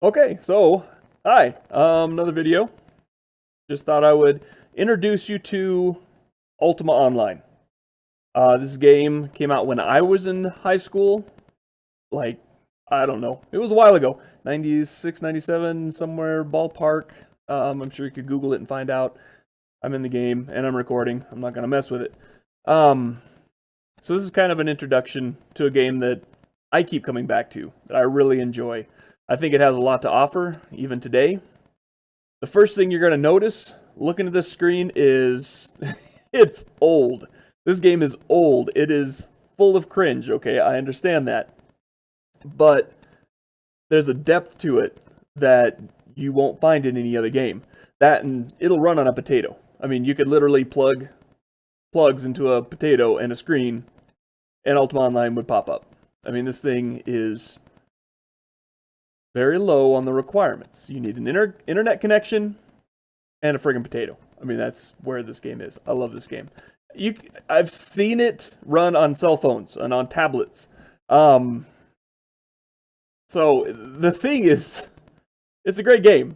Okay, so hi, another video. Just thought I would introduce you to Ultima Online. This game came out when I was in high school. Like, I don't know, it was a while ago, 96, 97, somewhere ballpark. I'm sure you could Google it and find out. I'm in the game and I'm recording. I'm not gonna mess with it. Um, so this is kind of an introduction to a game that I keep coming back to that I really enjoy. I think it has a lot to offer even today. The first thing you're going to notice looking at this screen is it's old. This game is old. It is full of cringe, okay? I understand that. But there's a depth to it that you won't find in any other game. That and it'll run on a potato. I mean, you could literally plug plugs into a potato and a screen and Ultima Online would pop up. I mean, this thing is very low on the requirements. You need an internet connection and a friggin' potato. I mean, that's where this game is. I love this game. I've seen it run on cell phones and on tablets. So the thing is, it's a great game.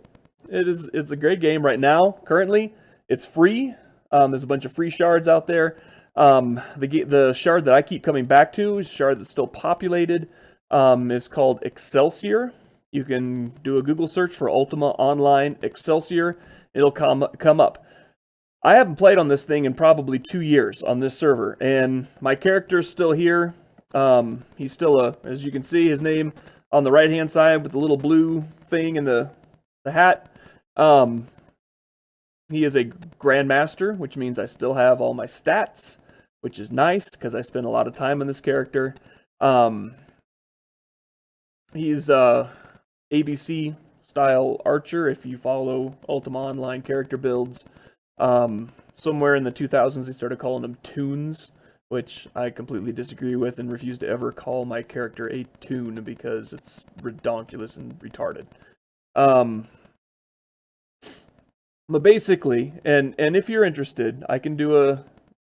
It's a great game right now. Currently, it's free. There's a bunch of free shards out there. The shard that I keep coming back to is a shard that's still populated. Is called Excelsior. You can do a Google search for Ultima Online Excelsior. It'll come up. I haven't played on this thing in probably 2 years on this server, and my character's still here. He's still as you can see, his name on the right-hand side with the little blue thing and the hat. He is a Grandmaster, which means I still have all my stats, which is nice because I spend a lot of time on this character. He's ABC style archer if you follow Ultima Online character builds. Somewhere in the 2000s they started calling them toons, which I completely disagree with and refuse to ever call my character a toon because it's redonkulous and retarded. But basically, and if you're interested, I can do a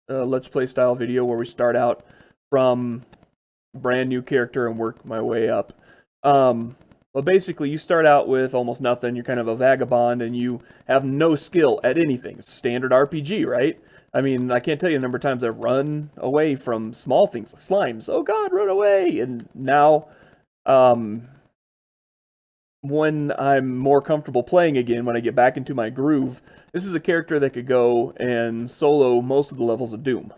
Let's Play style video where we start out from a brand new character and work my way up. Well, basically, you start out with almost nothing. You're kind of a vagabond, and you have no skill at anything. It's standard RPG, right? I mean, I can't tell you the number of times I've run away from small things like slimes. Oh God, run away! And now, when I'm more comfortable playing again, when I get back into my groove, this is a character that could go and solo most of the levels of Doom.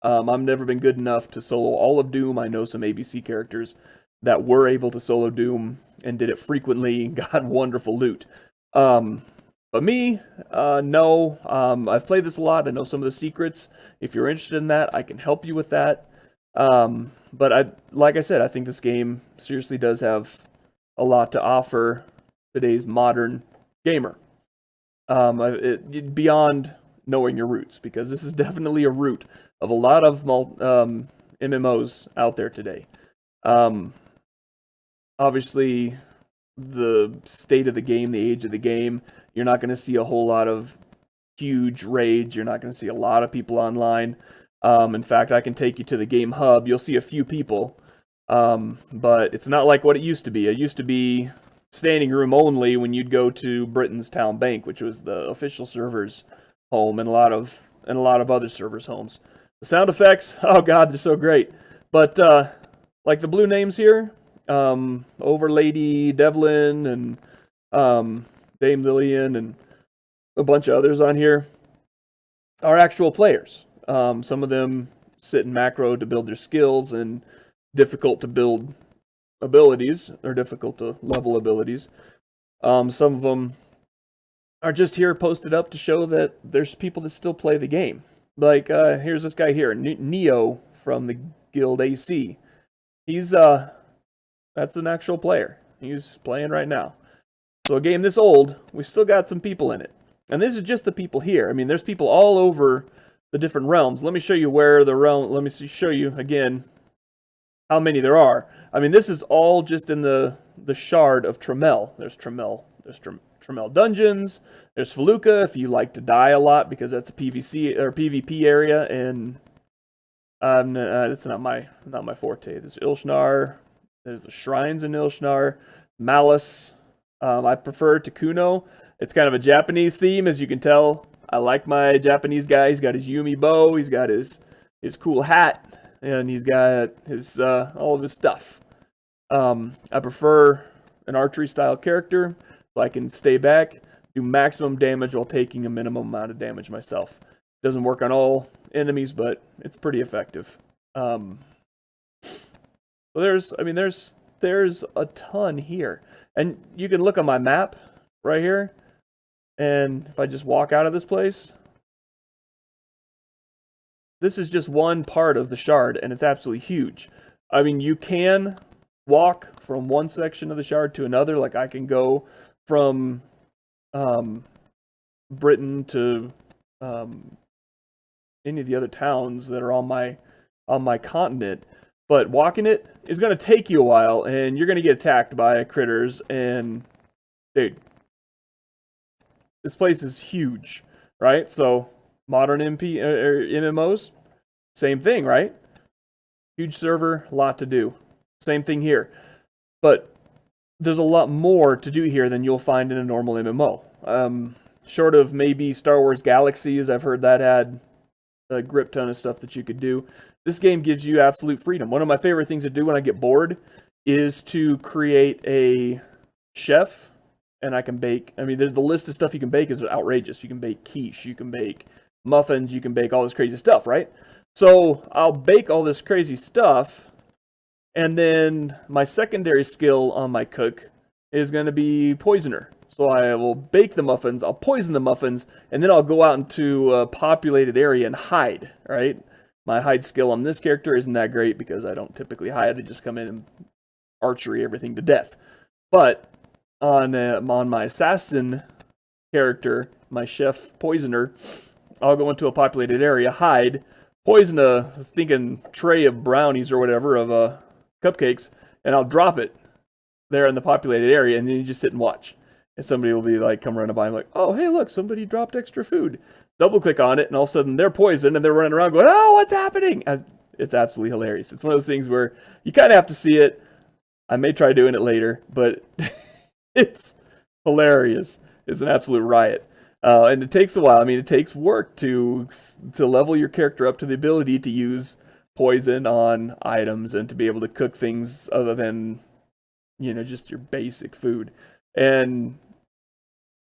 I've never been good enough to solo all of Doom. I know some ABC characters that were able to solo Doom and did it frequently and got wonderful loot. But me, no. I've played this a lot. I know some of the secrets. If you're interested in that, I can help you with that. But like I said, I think this game seriously does have a lot to offer today's modern gamer. Beyond knowing your roots, because this is definitely a root of a lot of MMOs out there today. Obviously, the state of the game, the age of the game, you're not going to see a whole lot of huge raids. You're not going to see a lot of people online. In fact, I can take you to the game hub. You'll see a few people, but it's not like what it used to be. It used to be standing room only when you'd go to Britain's Town Bank, which was the official server's home, and a lot of other servers' homes. The sound effects, oh God, they're so great. But like the blue names here, Overlady Devlin and Dame Lillian and a bunch of others on here are actual players. Some of them sit in macro to build their skills and difficult to build abilities, or difficult to level abilities. Some of them are just here posted up to show that there's people that still play the game. Like, here's this guy here, Neo from the guild AC. He's, that's an actual player. He's playing right now. So a game this old, we still got some people in it. And this is just the people here. I mean, there's people all over the different realms. Let me show you where the realm, let me show you again how many there are. I mean, this is all just in the shard of Tremel. There's Tremel dungeons. There's Feluca if you like to die a lot, because that's a PvC or PvP area, and it's not my forte. There's Ilshnar. There's the shrines in Ilshnar. Malice. I prefer Takuno. It's kind of a Japanese theme, as you can tell. I like my Japanese guy. He's got his Yumi bow. He's got his cool hat, and he's got his all of his stuff. I prefer an archery style character, so I can stay back, do maximum damage while taking a minimum amount of damage myself. Doesn't work on all enemies, but it's pretty effective. So there's a ton here, and you can look on my map right here, and if I just walk out of this place, this is just one part of the shard, and it's absolutely huge. I mean, you can walk from one section of the shard to another. Like, I can go from Britain to any of the other towns that are on my continent, but walking it is going to take you a while, and you're going to get attacked by critters. And dude, this place is huge, right? So modern MMOs, same thing, right? Huge server, lot to do. Same thing here, but there's a lot more to do here than you'll find in a normal MMO. Short of maybe Star Wars Galaxies, I've heard that had a grip ton of stuff that you could do. This game gives you absolute freedom. One of my favorite things to do when I get bored is to create a chef, and I can bake. I mean, the list of stuff you can bake is outrageous. You can bake quiche, you can bake muffins, you can bake all this crazy stuff, right? So I'll bake all this crazy stuff, and then my secondary skill on my cook is going to be poisoner. So I will bake the muffins, I'll poison the muffins, and then I'll go out into a populated area and hide, right? My hide skill on this character isn't that great because I don't typically hide. I just come in and archery everything to death. But on my assassin character, my chef poisoner, I'll go into a populated area, hide, poison a stinking tray of brownies or whatever, of cupcakes, and I'll drop it there in the populated area, and then you just sit and watch. And somebody will be like, come running by and like, oh, hey, look, somebody dropped extra food. Double click on it, and all of a sudden they're poisoned, and they're running around going, oh, what's happening? It's absolutely hilarious. It's one of those things where you kind of have to see it. I may try doing it later, but it's hilarious. It's an absolute riot. And it takes a while. I mean, it takes work to level your character up to the ability to use poison on items and to be able to cook things other than, just your basic food. And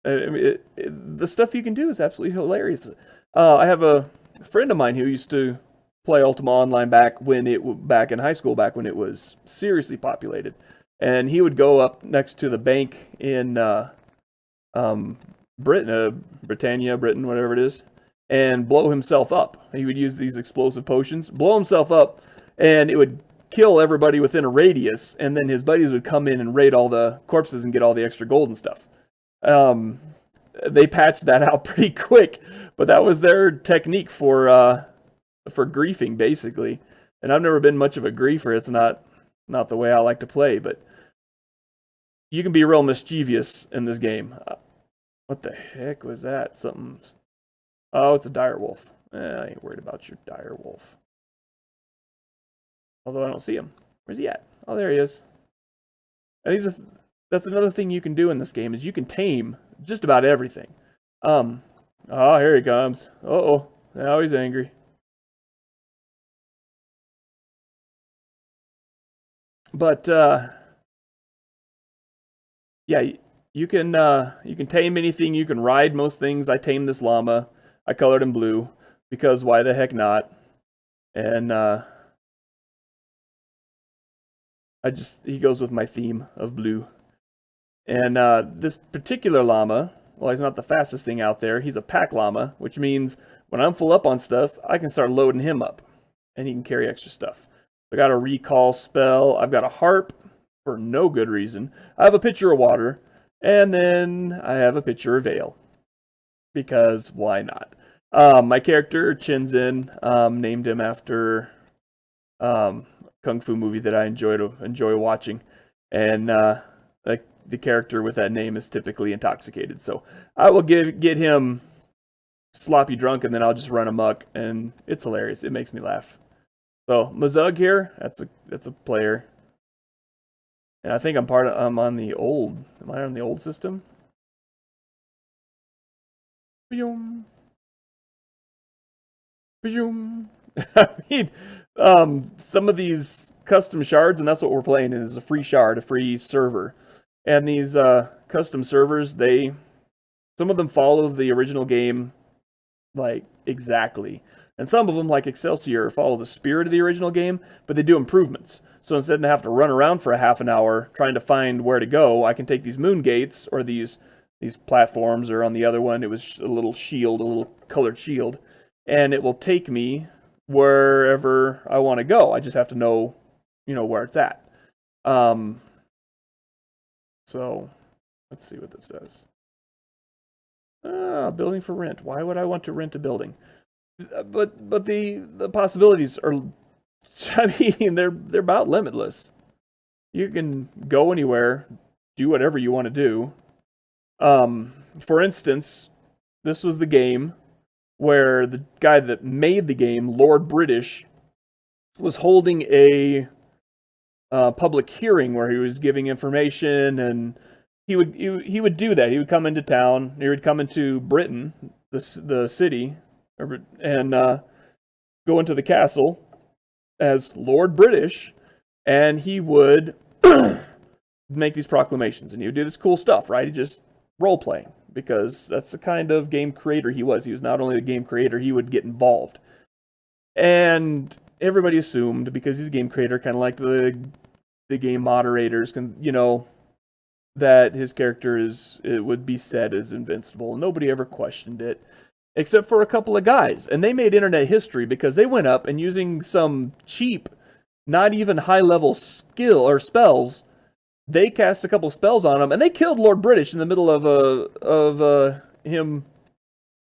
I mean, the stuff you can do is absolutely hilarious. I have a friend of mine who used to play Ultima Online back in high school, back when it was seriously populated, and he would go up next to the bank in Britannia, whatever it is, and blow himself up. He would use these explosive potions, blow himself up, and it would kill everybody within a radius, and then his buddies would come in and raid all the corpses and get all the extra gold and stuff. They patched that out pretty quick, but that was their technique for griefing, basically. And I've never been much of a griefer. It's not the way I like to play, but you can be real mischievous in this game. What the heck was that? Oh, it's a dire wolf. I ain't worried about your dire wolf. Although I don't see him. Where's he at? Oh, there he is. And that's another thing you can do in this game, is you can tame just about everything. Oh, here he comes. Uh-oh. Now he's angry. But, yeah, you can tame anything. You can ride most things. I tamed this llama. I colored him blue because why the heck not? And, he goes with my theme of blue. And this particular llama, well, he's not the fastest thing out there. He's a pack llama, which means when I'm full up on stuff, I can start loading him up, and he can carry extra stuff. I got a recall spell. I've got a harp for no good reason. I have a pitcher of water, and then I have a pitcher of ale, because why not? My character, Chinzin, named him after kung fu movie that I enjoy watching, and the character with that name is typically intoxicated. So I will get him sloppy drunk, and then I'll just run amok, and it's hilarious. It makes me laugh. So Mazug here, that's a player. And I think I'm on the old. Am I on the old system? Boom. Boom. I mean, some of these custom shards, and that's what we're playing in, is a free shard, a free server. And these custom servers, some of them follow the original game like exactly. And some of them, like Excelsior, follow the spirit of the original game, but they do improvements. So instead of having to run around for a half an hour trying to find where to go, I can take these moon gates or these platforms, or on the other one, it was a little shield, a little colored shield, and it will take me wherever I want to go. I just have to know, where it's at. So let's see what this says. Building for rent. Why would I want to rent a building? But the possibilities are, I mean, they're about limitless. You can go anywhere, do whatever you want to do. For instance, this was the game where the guy that made the game, Lord British, was holding a public hearing where he was giving information, and he would do that. He would come into town. He would come into Britain, the city, and go into the castle as Lord British, and he would make these proclamations, and he would do this cool stuff, right? He just role-playing, because that's the kind of game creator he was. He was not only a game creator, he would get involved. And everybody assumed, because he's a game creator, kind of like the game moderators, that his character it would be said as invincible. Nobody ever questioned it, except for a couple of guys. And they made internet history because they went up and, using some cheap, not even high-level skill or spells, they cast a couple spells on him, and they killed Lord British in the middle of him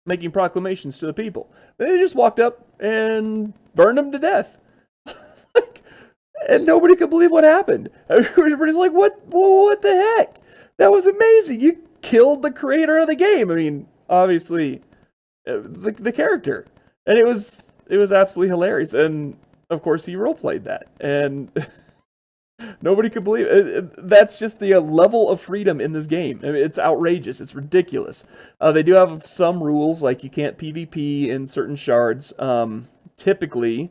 making proclamations to the people. They just walked up and burned him to death. And nobody could believe what happened. Everybody's like, what the heck? That was amazing. You killed the creator of the game. I mean, obviously, the character. And it was absolutely hilarious. And, of course, he roleplayed that. And nobody could believe it. That's just the level of freedom in this game. I mean, it's outrageous. It's ridiculous. They do have some rules, like you can't PvP in certain shards. Typically,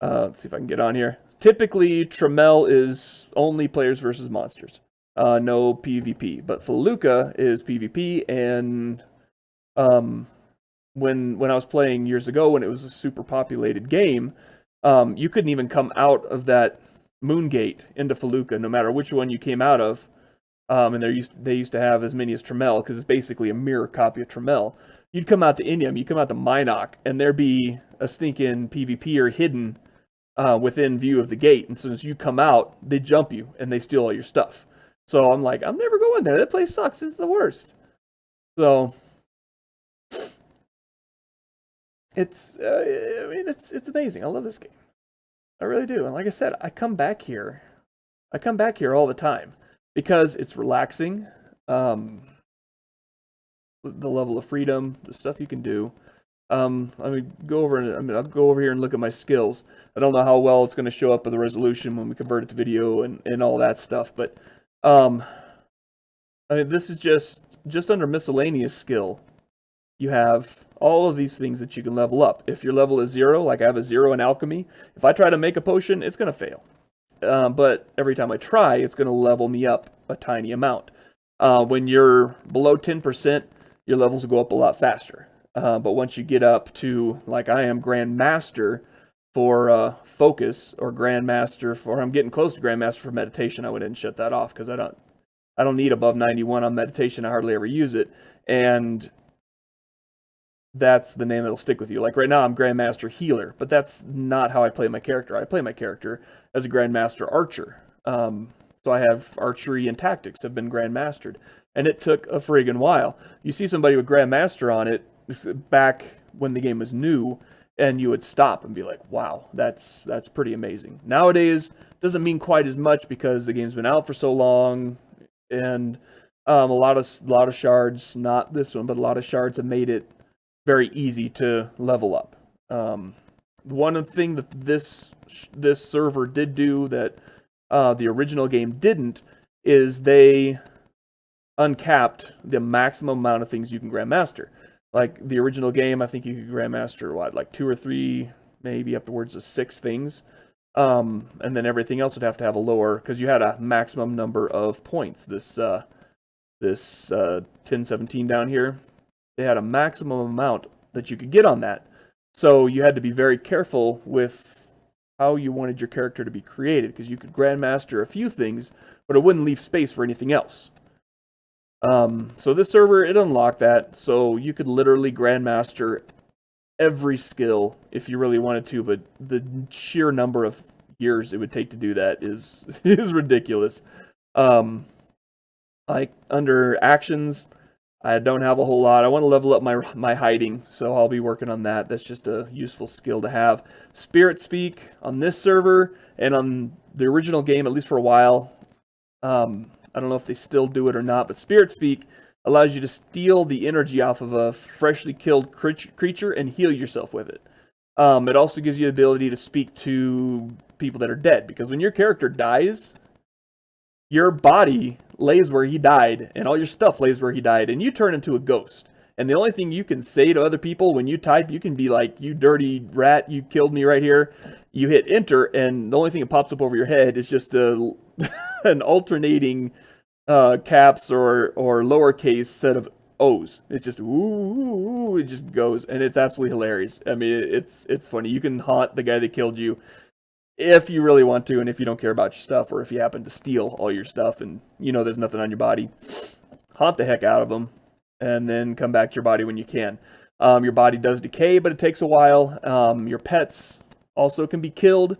let's see if I can get on here. Typically, Tremel is only players versus monsters. No PvP. But Felucca is PvP, and when I was playing years ago, when it was a super populated game, you couldn't even come out of that moon gate into Felucca, no matter which one you came out of. And they used to have as many as Tremel, because it's basically a mirror copy of Tremel. You'd come out to Inium, you'd come out to Minok, and there'd be a stinking PvPer hidden within view of the gate. And as soon as you come out, they jump you, and they steal all your stuff. So I'm like, I'm never going there. That place sucks. It's the worst. So it's amazing. I love this game. I really do. And like I said, I come back here all the time because it's relaxing. The level of freedom, the stuff you can do. I'll go over here and look at my skills. I don't know how well it's going to show up with the resolution when we convert it to video and all that stuff, but this is just under miscellaneous skill. You have all of these things that you can level up. If your level is 0, like I have a 0 in alchemy, if I try to make a potion, it's going to fail. But every time I try, it's going to level me up a tiny amount. When you're below 10%, your levels will go up a lot faster. But once you get up to, like I am, Grandmaster for focus, or Grandmaster for, I'm getting close to Grandmaster for meditation. I went ahead and shut that off because I don't need above 91 on meditation. I hardly ever use it. And that's the name that'll stick with you. Like right now, I'm Grandmaster Healer, but that's not how I play my character. I play my character as a Grandmaster Archer. So I have archery and tactics have been Grandmastered. And it took a friggin' while. You see somebody with Grandmaster on it back when the game was new, and you would stop and be like, wow, that's pretty amazing. Nowadays, doesn't mean quite as much because the game's been out for so long, and a lot of shards, not this one, but a lot of shards have made it very easy to level up. One thing that this server did do that the original game didn't, is they uncapped the maximum amount of things you can grandmaster. Like the original game, I think you could grandmaster like 2 or 3, maybe upwards of 6 things. And then everything else would have to have a lower, because you had a maximum number of points. This 1017 down here, they had a maximum amount that you could get on that. So you had to be very careful with how you wanted your character to be created, because you could grandmaster a few things, but it wouldn't leave space for anything else. So this server, it unlocked that, so you could literally grandmaster every skill if you really wanted to, but the sheer number of years it would take to do that is ridiculous. Like under actions, I don't have a whole lot. I want to level up my hiding, so I'll be working on that. That's just a useful skill to have. Spirit Speak on this server and on the original game, at least for a while. I don't know if they still do it or not, but Spirit Speak allows you to steal the energy off of a freshly killed creature and heal yourself with it. It also gives you the ability to speak to people that are dead, because when your character dies, your body lays where he died, and all your stuff lays where he died, and you turn into a ghost. And the only thing you can say to other people when you type, you can be like, "You dirty rat, you killed me right here." You hit enter, and the only thing that pops up over your head is just an alternating caps or lowercase set of O's. It's just ooh, it just goes, and it's absolutely hilarious. I mean, it's funny. You can haunt the guy that killed you if you really want to, and if you don't care about your stuff, or if you happen to steal all your stuff and you know there's nothing on your body, haunt the heck out of them, and then come back to your body when you can. Your body does decay, but it takes a while. Your pets also can be killed.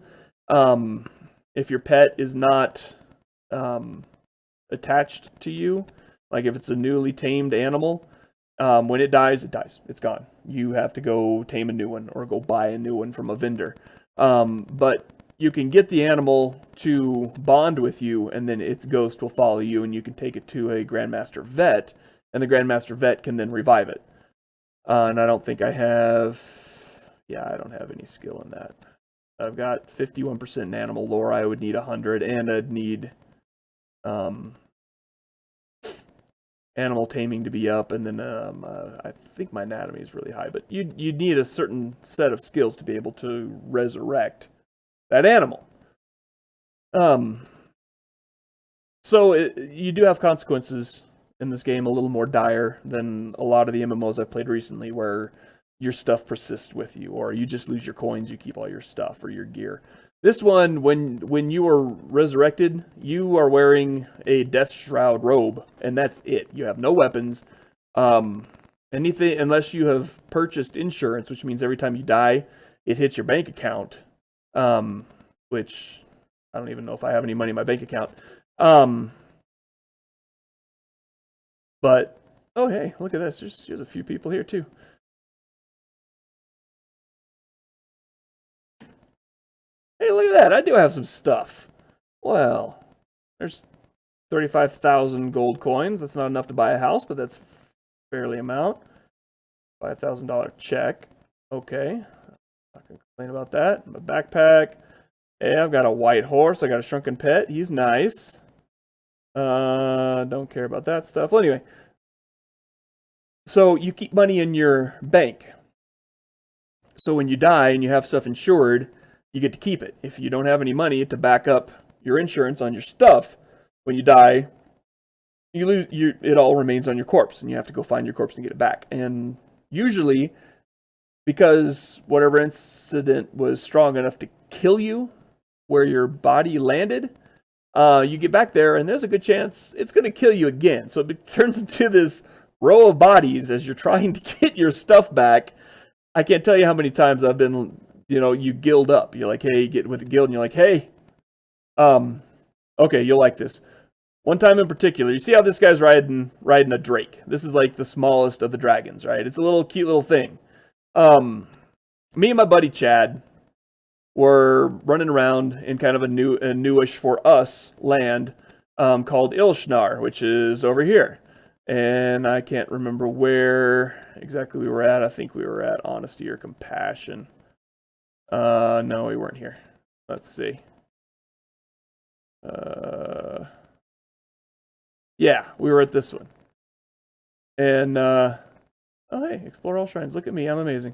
If your pet is not attached to you, like if it's a newly tamed animal, when it dies, it's gone. You have to go tame a new one or go buy a new one from a vendor. But you can get the animal to bond with you, and then its ghost will follow you, and you can take it to a Grandmaster Vet, and the Grandmaster Vet can then revive it. And I don't think I have... Yeah, I don't have any skill in that. I've got 51% in animal lore. I would need 100, and I'd need animal taming to be up, and then I think my anatomy is really high, but you'd need a certain set of skills to be able to resurrect that animal. So you do have consequences in this game, a little more dire than a lot of the MMOs I've played recently, where your stuff persists with you, or you just lose your coins, you keep all your stuff or your gear. This one, when you are resurrected, you are wearing a Death Shroud robe, and that's it. You have no weapons. Anything, unless you have purchased insurance, which means every time you die, it hits your bank account, which I don't even know if I have any money in my bank account. But, oh hey, look at this. There's a few people here too. Hey, look at that. I do have some stuff. Well, there's 35,000 gold coins. That's not enough to buy a house, but that's fairly amount. $5,000 check. Okay. Not gonna complain about that. My backpack. Hey, I've got a white horse. I got a shrunken pet. He's nice. Don't care about that stuff. Well, anyway. So you keep money in your bank. So when you die and you have stuff insured, you get to keep it. If you don't have any money to back up your insurance on your stuff, when you die, you lose. It all remains on your corpse, and you have to go find your corpse and get it back. And usually, because whatever incident was strong enough to kill you where your body landed, you get back there, and there's a good chance it's going to kill you again. So it turns into this row of bodies as you're trying to get your stuff back. I can't tell you how many times I've been... you guild up. You're like, hey, get with the guild, and you're like, hey, okay, you'll like this. One time in particular, you see how this guy's riding a drake. This is like the smallest of the dragons, right? It's a little cute little thing. Me and my buddy Chad were running around in kind of a newish for us land called Ilshnar, which is over here. And I can't remember where exactly we were at. I think we were at Honesty or Compassion. No, we weren't here. Let's see. Yeah, we were at this one. And, oh, hey, explore all shrines. Look at me, I'm amazing.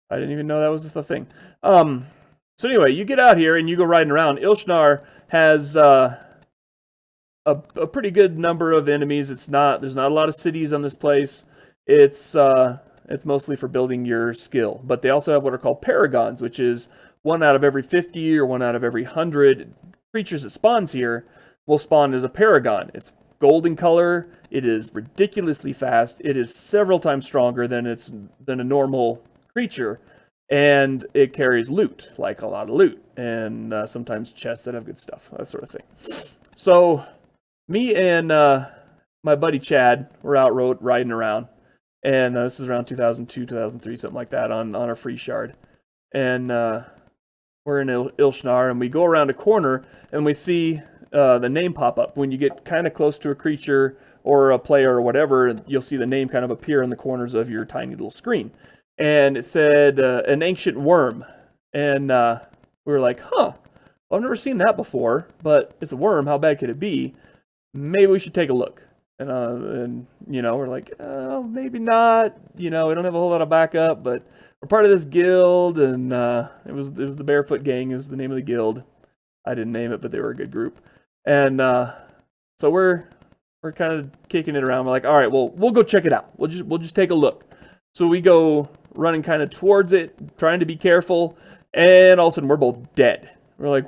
I didn't even know that was the thing. So anyway, you get out here and you go riding around. Ilshnar has a pretty good number of enemies. There's not a lot of cities on this place. It's mostly for building your skill. But they also have what are called Paragons, which is 1 out of every 50 or 1 out of every 100 creatures that spawns here will spawn as a Paragon. It's golden color. It is ridiculously fast. It is several times stronger than a normal creature, and it carries loot, like a lot of loot, and sometimes chests that have good stuff, that sort of thing. So me and my buddy Chad were out riding around, and this is around 2002, 2003, something like that, on a free shard, and we're in Ilshnar, and we go around a corner, and we see the name pop up. When you get kind of close to a creature or a player or whatever, you'll see the name kind of appear in the corners of your tiny little screen. And it said, an ancient worm. And we were like, huh, well, I've never seen that before, but it's a worm, how bad could it be? Maybe we should take a look. And you know, we're like, oh, maybe not. You know, we don't have a whole lot of backup, but we're part of this guild, and it was the Barefoot Gang is the name of the guild. I didn't name it, but they were a good group. And so we're kind of kicking it around. We're like, all right, well, we'll go check it out. We'll just take a look. So we go running kind of towards it, trying to be careful, and all of a sudden we're both dead. We're like,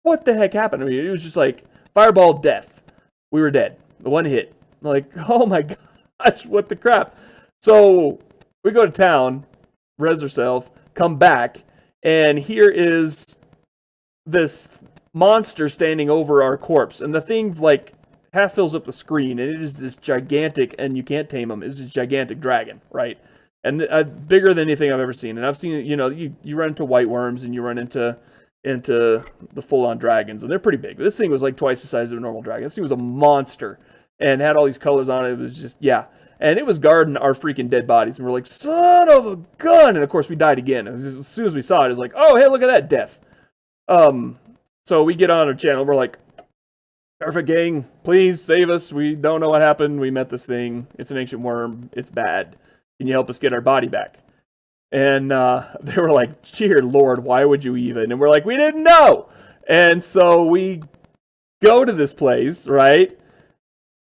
what the heck happened? I mean, it was just like fireball death. We were dead. The one hit. Like, oh my gosh, what the crap? So we go to town, res ourselves, come back, and here is this monster standing over our corpse, and the thing like half fills up the screen, and it is this gigantic, and you can't tame him, it's this gigantic dragon, right? And bigger than anything I've ever seen. And I've seen, you know, you run into white worms, and you run into the full-on dragons, and they're pretty big. This thing was like twice the size of a normal dragon. This thing was a monster, and had all these colors on it. It was just, yeah. And it was guarding our freaking dead bodies, and we're like, son of a gun! And of course we died again. As soon as we saw it, it was like, oh, hey, look at that death. So we get on our channel, we're like, Perfect Gang, please save us. We don't know what happened. We met this thing. It's an ancient worm. It's bad. Can you help us get our body back? And they were like, dear Lord, why would you even? And we're like, we didn't know. And so we go to this place, right?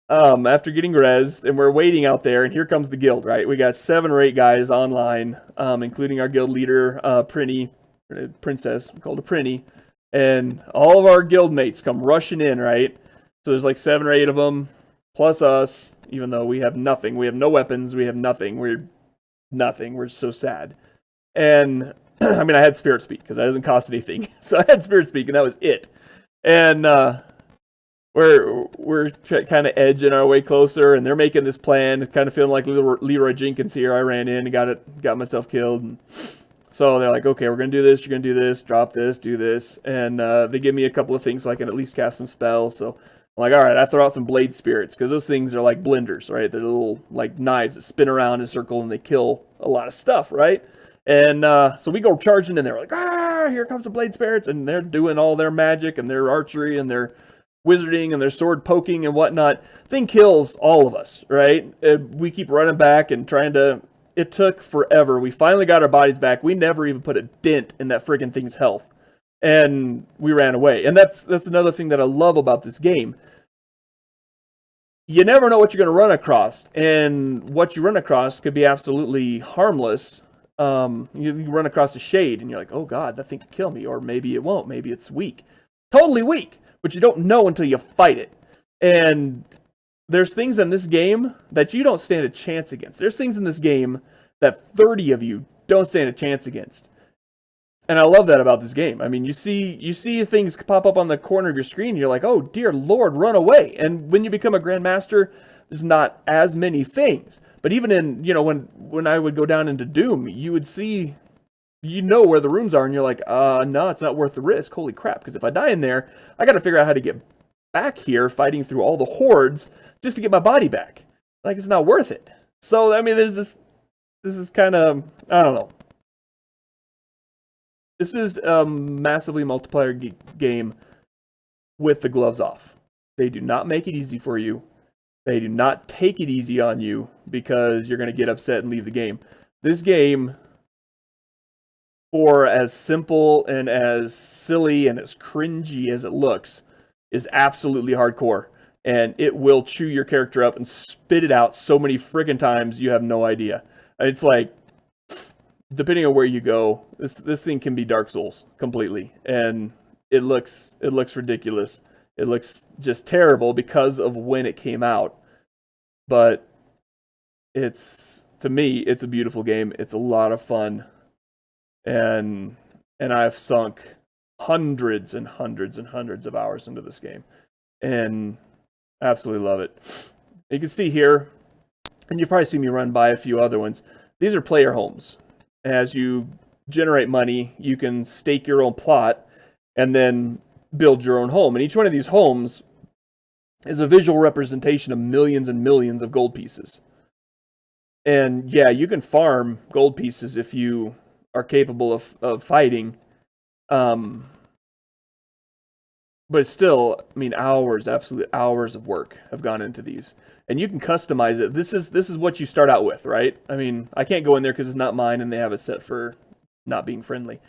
After getting rezzed, and we're waiting out there, and here comes the guild, right? We got 7 or 8 guys online, including our guild leader, Princess, we called her Prinny. And all of our guild mates come rushing in, right? So there's like 7 or 8 of them, plus us, even though we have nothing. We have no weapons, we have nothing. We're nothing. We're so sad. And, I mean, I had Spirit Speak, because that doesn't cost anything. So I had Spirit Speak, and that was it. And we're kind of edging our way closer, and they're making this plan. It's kind of feeling like Leroy Jenkins here. I ran in and got myself killed. And so they're like, okay, we're going to do this, you're going to do this, drop this, do this. And they give me a couple of things so I can at least cast some spells. So I'm like, all right, I throw out some blade spirits, because those things are like blenders, right? They're little like knives that spin around in a circle, and they kill a lot of stuff, right? And so we go charging in there, like, ah, here comes the blade spirits. And they're doing all their magic and their archery and their wizarding and their sword poking and whatnot. Thing kills all of us, right? We keep running back and trying to... It took forever. We finally got our bodies back. We never even put a dent in that friggin' thing's health. And we ran away. And that's another thing that I love about this game. You never know what you're going to run across. And what you run across could be absolutely harmless. You run across a shade and you're like, oh God, that thing could kill me. Or maybe it won't. Maybe it's weak. Totally weak. But you don't know until you fight it. And there's things in this game that you don't stand a chance against. There's things in this game that 30 of you don't stand a chance against. And I love that about this game. I mean, you see things pop up on the corner of your screen, and you're like, oh, dear Lord, run away. And when you become a Grandmaster, there's not as many things. But even in, you know, when I would go down into Doom, you would see, you know where the rooms are, and you're like, no, it's not worth the risk. Holy crap, because if I die in there, I got to figure out how to get back here fighting through all the hordes just to get my body back. Like, it's not worth it. So, I mean, there's this is kind of, I don't know. This is a massively multiplayer game with the gloves off. They do not make it easy for you. They do not take it easy on you because you're going to get upset and leave the game. This game, for as simple and as silly and as cringy as it looks, is absolutely hardcore. And it will chew your character up and spit it out so many friggin' times you have no idea. It's like, depending on where you go, this thing can be Dark Souls completely. And it looks ridiculous. It looks just terrible because of when it came out. But to me, it's a beautiful game. It's a lot of fun. And I've sunk hundreds and hundreds and hundreds of hours into this game. And absolutely love it. You can see here, and you've probably seen me run by a few other ones. These are player homes. As you generate money, you can stake your own plot and then build your own home. And each one of these homes is a visual representation of millions and millions of gold pieces. And yeah, you can farm gold pieces if you are capable of fighting. But still, I mean, absolute hours of work have gone into these. And you can customize it. This is what you start out with, right? I mean, I can't go in there because it's not mine and they have it set for not being friendly.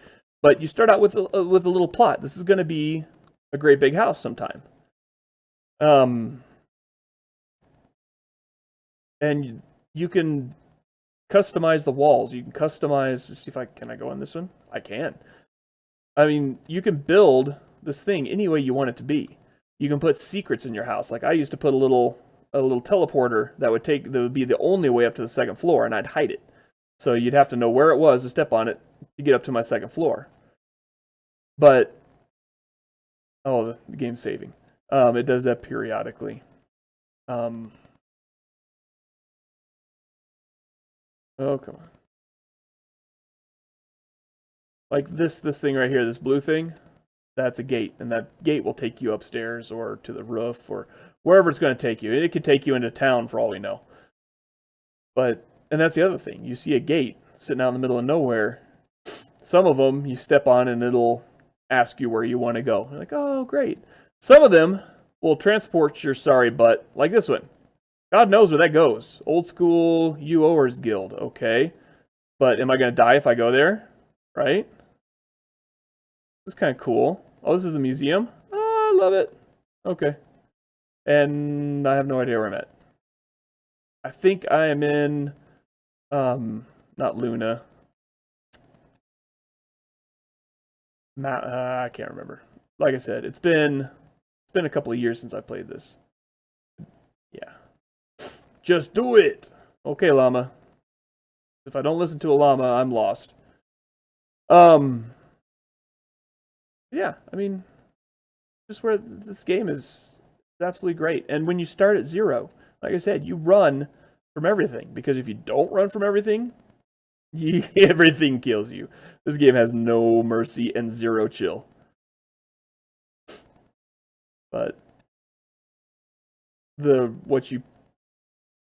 But you start out with a little plot. This is going to be a great big house sometime. And you can customize the walls. You can customize. Let's see if can I go on this one? I can. I mean, you can build this thing any way you want it to be. You can put secrets in your house. Like I used to put a little teleporter that would be the only way up to the second floor, and I'd hide it. So you'd have to know where it was to step on it to get up to my second floor. But the game's saving. It does that periodically. Oh, come on. Like this thing right here, this blue thing, that's a gate, and that gate will take you upstairs or to the roof or wherever it's going to take you. It could take you into town for all we know. And that's the other thing. You see a gate sitting out in the middle of nowhere. Some of them you step on and it'll ask you where you want to go. You're like, oh, great. Some of them will transport your sorry butt, like this one. God knows where that goes. Old school UOers Guild, okay. But am I going to die if I go there? Right? This is kind of cool. Oh, this is a museum? Oh, I love it. Okay. And I have no idea where I'm at. I think I am in, not Luna. I can't remember. Like I said, it's been a couple of years since I played this. Yeah. Just do it! Okay, llama. If I don't listen to a llama, I'm lost. Yeah, I mean, just where this game is absolutely great. And when you start at 0, like I said, you run from everything. Because if you don't run from everything, everything kills you. This game has no mercy and 0 chill. But what you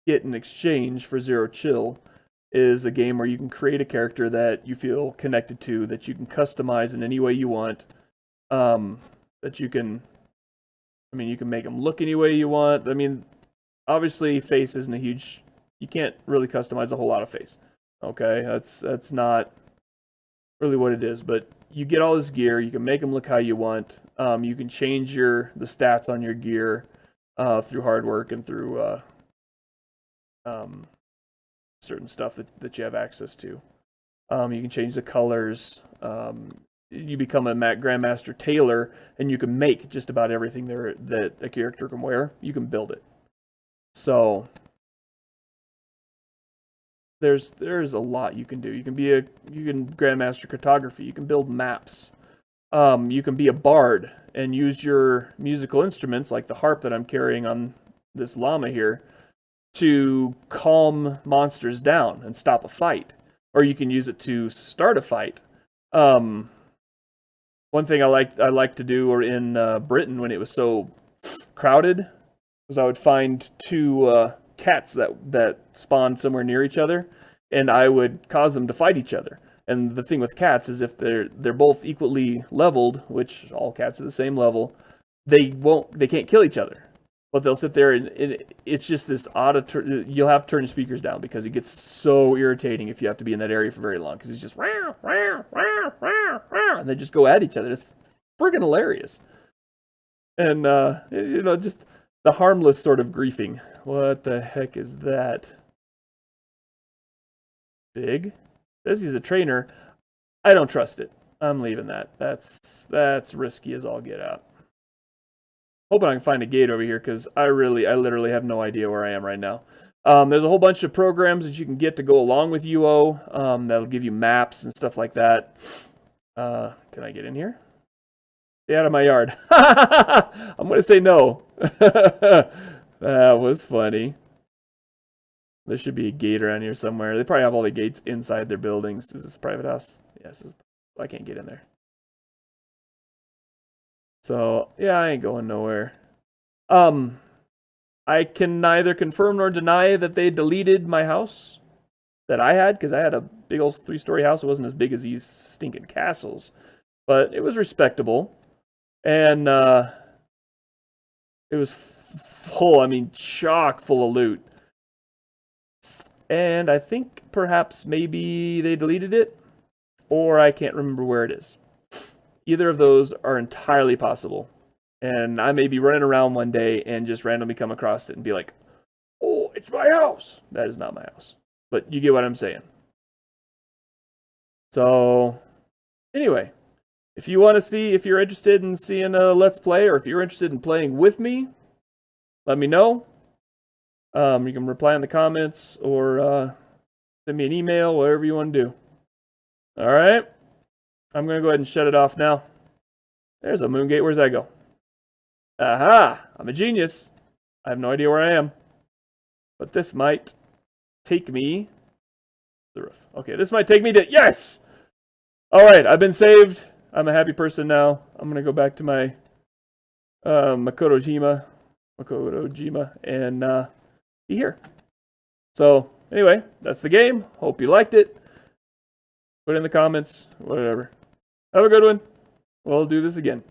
get in exchange for 0 chill is a game where you can create a character that you feel connected to, that you can customize in any way you want, that you can make them look any way you want. I mean, obviously face isn't a huge, you can't really customize a whole lot of face. Okay, that's not really what it is, but you get all this gear, you can make them look how you want. You can change the stats on your gear through hard work and through certain stuff that you have access to. You can change the colors. You become a Grandmaster Tailor, and you can make just about everything that a character can wear. You can build it. So there's a lot you can do. You can Grandmaster Cartography. You can build maps. You can be a bard and use your musical instruments, like the harp that I'm carrying on this llama here, to calm monsters down and stop a fight. Or you can use it to start a fight. One thing I liked to do, or in Britain when it was so crowded, was I would find 2 cats that spawned somewhere near each other, and I would cause them to fight each other. And the thing with cats is if they're both equally leveled, which all cats are the same level, they can't kill each other. But they'll sit there and it's just this auditory. You'll have to turn your speakers down because it gets so irritating if you have to be in that area for very long. Because it's just and they just go at each other. It's friggin' hilarious. And just the harmless sort of griefing. What the heck is that? Big. Says he's a trainer. I don't trust it. I'm leaving that. That's risky as all get out. Hoping I can find a gate over here because I literally have no idea where I am right now. There's a whole bunch of programs that you can get to go along with UO. That'll give you maps and stuff like that. Can I get in here? Stay out of my yard. I'm going to say no. That was funny. There should be a gate around here somewhere. They probably have all the gates inside their buildings. Is this a private house? Yes. I can't get in there. So, yeah, I ain't going nowhere. I can neither confirm nor deny that they deleted my house that I had, because I had a big old 3-story house. It wasn't as big as these stinking castles, but it was respectable. And it was full, I mean, chock full of loot. And I think perhaps maybe they deleted it, or I can't remember where it is. Either of those are entirely possible. And I may be running around one day and just randomly come across it and be like, oh, it's my house. That is not my house. But you get what I'm saying. So, anyway, if you want to see, if you're interested in seeing a Let's Play, or if you're interested in playing with me, let me know. You can reply in the comments, or send me an email, whatever you want to do. Alright. I'm going to go ahead and shut it off now. There's a moon gate. Where's that go? Aha! I'm a genius. I have no idea where I am. But this might take me to the roof. Okay, this might take me to... Yes! Alright, I've been saved. I'm a happy person now. I'm going to go back to my Makoto Jima, and be here. So, anyway, that's the game. Hope you liked it. Put it in the comments, whatever. Have a good one. We'll do this again.